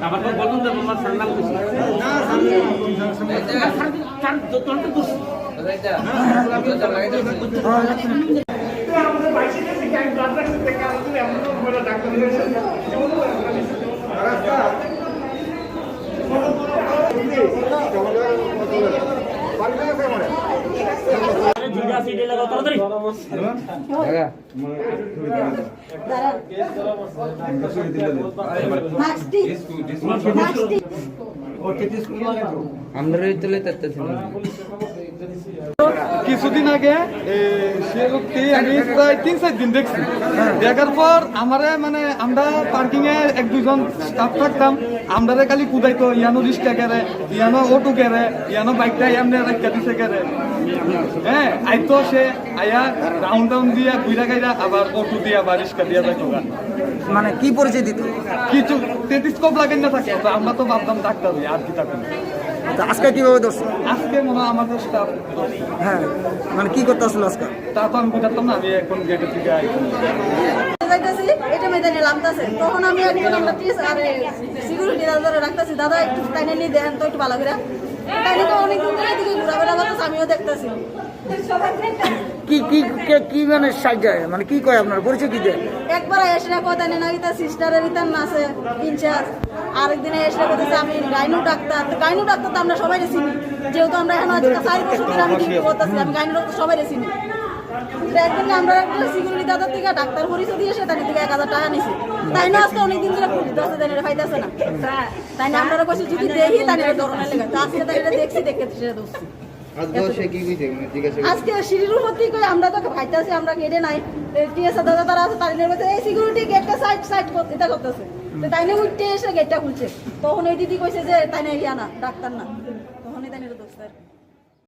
আমাকে বলুন যে আমার সান্নাল খুশি কিছুদিন আগে সে লোকটি আমি প্রায় 3-4 দিন দেখছি। দেখার পর আমারে মানে আমরা পার্কিং এ 1-2 জন স্টাফ থাকতাম, আমরা খালি কুদাইতো ইয়ানো রিক্সা কেরে, ইয়ানো অটো কেরে, ইয়ানো বাইকটা এমনি রাখা দিছে কেরে। হ্যাঁ, আইতো সে আয়া রাউন্ড টাউন দিয়া ঘুরা গাইরা আবার অটো দিয়া বা রিক্সা দিয়া যাইতো। মানে কি পরিচয় দিত? কিছু টেলিস্কোপ লাগাই না থাকে, তো আমরা তো ভাবতাম ডাক্তার হই, আর কি থাকবে। আজকে কিভাবে ধরছে? আজকে মনে হয় আমাদের স্টাফ। হ্যাঁ, মানে কি করতে আসলো আজকে? তা তো আমি বুঝতাম না, আমি এখন গেটের থেকে এটা মেদানে নামতাছে, তখন আমি একজন আমরা সিকিউরিটি দাদা রাখতেছি, দাদা একটু টাইনে নিয়ে দেন তো একটু ভালো করে। টাইনে তো অনেক দূর থেকে দিকে ঘুরাফেরা করতেছে, আমিও দেখতেছি। কি কি কি মানে সাইডে মানে কি কয় আপনার পরিচয় কি দেয়? একবার এসে কথা নেই নাকি তার সিস্টারের ইতার আছে ইনচার্জ, আরেকদিনে এসে বলতেছে আমি গাইনু ডাক্তার। গাইনু ডাক্তার তো আমরা সবাই চিনি, যেহেতু আমরা এখন আজকে 4 বছর ধরে আমি ডিউটি করতেছি, আমি গাইনু ডাক্তার সবাই চিনি। একদিন আমরা সিকিউরিটি দাদার থেকে ডাক্তার পরিচয় দিয়ে এসে তার থেকে 1000 টাকা নিছি। তাই না আজকে অনেকদিন ধরে 10 দিনের ফাইদাছে না, তাই না আমরা কইছি যদি দেখি তাই না ধরনের লেগে, তো আজকে তাই এটা দেখছি, দেখে সেটা দোষছি। আজকে সিঁড়ির মধ্যেই কই আমরা তো ভাইতাছি, আমরা গেটে নাই, টিএস দাদা তারা আছে, তাই বলছে এই সিকিউরিটি গেটটা সাইড এটা করতেছে, তো তাই না উঠতে এসে গেটটা খুলছে। তখন ওই দিদি কইছে যে তাই না ইয়া না ডাক্তার না, তখনই তাই না দোষ।